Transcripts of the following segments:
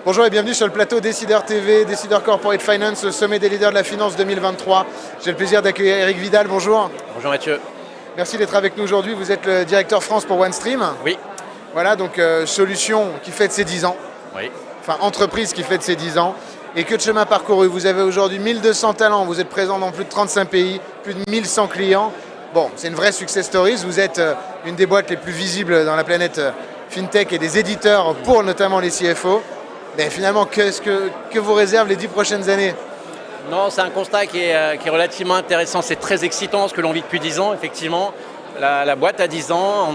Bonjour et bienvenue sur le plateau Décideur TV, Décideur Corporate Finance, le sommet des leaders de la finance 2023. J'ai le plaisir d'accueillir Eric Vidal, bonjour. Bonjour Mathieu. Merci d'être avec nous aujourd'hui, vous êtes le directeur France pour OneStream. Oui. Voilà, donc solution qui fête ses 10 ans. Oui. Enfin, entreprise qui fête ses 10 ans. Et que de chemin parcouru, vous avez aujourd'hui 1200 talents, vous êtes présent dans plus de 35 pays, plus de 1100 clients. Bon, c'est une vraie success story, vous êtes une des boîtes les plus visibles dans la planète FinTech et des éditeurs pour notamment les CFO. Mais finalement, qu'est-ce que vous réserve les 10 prochaines années? Non, c'est un constat qui est relativement intéressant. C'est très excitant ce que l'on vit depuis 10 ans, effectivement. La boîte a 10 ans.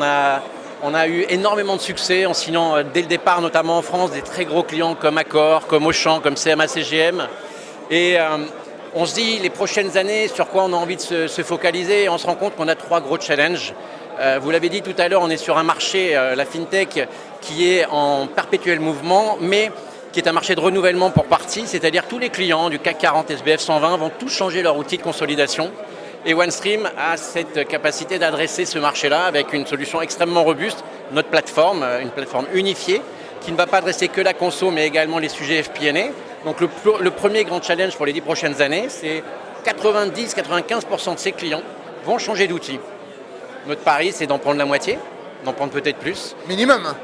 On a eu énormément de succès en signant dès le départ, notamment en France, des très gros clients comme Accor, comme Auchan, comme CMA CGM. Et on se dit, les prochaines années, sur quoi on a envie de se focaliser. Et on se rend compte qu'on a 3 gros challenges. Vous l'avez dit tout à l'heure, on est sur un marché, la FinTech, qui est en perpétuel mouvement, mais qui est un marché de renouvellement pour partie, c'est-à-dire tous les clients du CAC 40, SBF 120 vont tous changer leur outil de consolidation. Et OneStream a cette capacité d'adresser ce marché-là avec une solution extrêmement robuste, notre plateforme, une plateforme unifiée, qui ne va pas adresser que la conso, mais également les sujets FP&A. Donc le premier grand challenge pour les 10 prochaines années, c'est 90-95% de ces clients vont changer d'outil. Notre pari, c'est d'en prendre la moitié, d'en prendre peut-être plus. Minimum.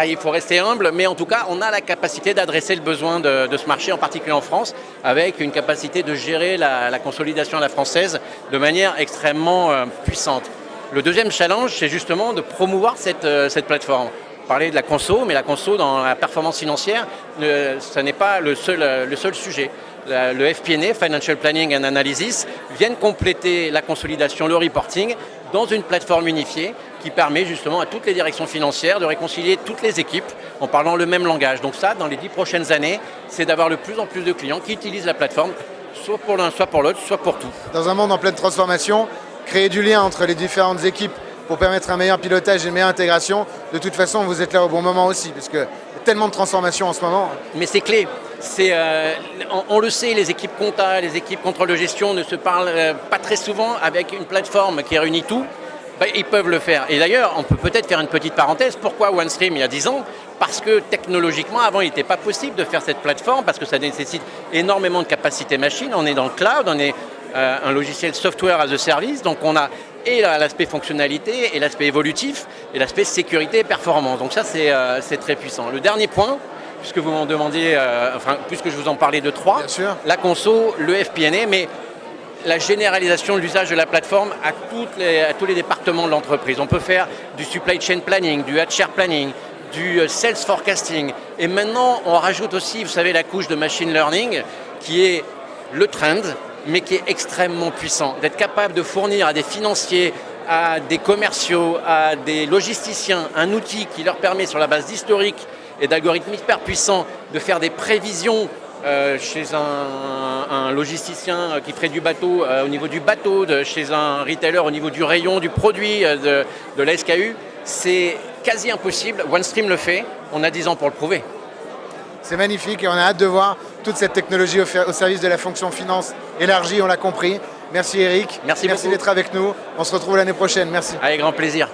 Il faut rester humble, mais en tout cas, on a la capacité d'adresser le besoin de ce marché, en particulier en France, avec une capacité de gérer la consolidation à la française de manière extrêmement puissante. Le deuxième challenge, c'est justement de promouvoir cette plateforme. On parlait de la conso, mais la conso dans la performance financière, ce n'est pas le seul sujet. Le FP&A, Financial Planning and Analysis, viennent compléter la consolidation, le reporting, dans une plateforme unifiée qui permet justement à toutes les directions financières de réconcilier toutes les équipes en parlant le même langage. Donc ça, dans les 10 prochaines années, c'est d'avoir de plus en plus de clients qui utilisent la plateforme, soit pour l'un, soit pour l'autre, soit pour tout. Dans un monde en pleine transformation, créer du lien entre les différentes équipes pour permettre un meilleur pilotage et une meilleure intégration, de toute façon, vous êtes là au bon moment aussi, parce qu'il y a tellement de transformations en ce moment. Mais c'est clé. On le sait, les équipes compta, les équipes contrôle de gestion ne se parlent pas très souvent. Avec une plateforme qui réunit tout, ils peuvent le faire. Et d'ailleurs, on peut peut-être faire une petite parenthèse. Pourquoi OneStream il y a 10 ans? Parce que technologiquement, avant, il n'était pas possible de faire cette plateforme, parce que ça nécessite énormément de capacité machine. On est dans le cloud, on est un logiciel software as a service, donc on a et l'aspect fonctionnalité, et l'aspect évolutif, et l'aspect sécurité et performance. Donc ça, c'est très puissant. Le dernier point, puisque vous m'en demandiez, puisque je vous en parlais de 3, la conso, le FP&A, mais la généralisation de l'usage de la plateforme à tous les départements de l'entreprise. On peut faire du supply chain planning, du HR planning, du sales forecasting. Et maintenant, on rajoute aussi, vous savez, la couche de machine learning, qui est le trend, mais qui est extrêmement puissant. D'être capable de fournir à des financiers, à des commerciaux, à des logisticiens, un outil qui leur permet, sur la base d'historique et d'algorithmes hyper puissants, de faire des prévisions chez un logisticien qui ferait du bateau, au niveau du bateau, chez un retailer au niveau du rayon, du produit, de la SKU. C'est quasi impossible. OneStream le fait. On a 10 ans pour le prouver. C'est magnifique et on a hâte de voir toute cette technologie au service de la fonction finance élargie, on l'a compris. Merci Eric. Merci beaucoup d'être avec nous. On se retrouve l'année prochaine. Merci. Avec grand plaisir.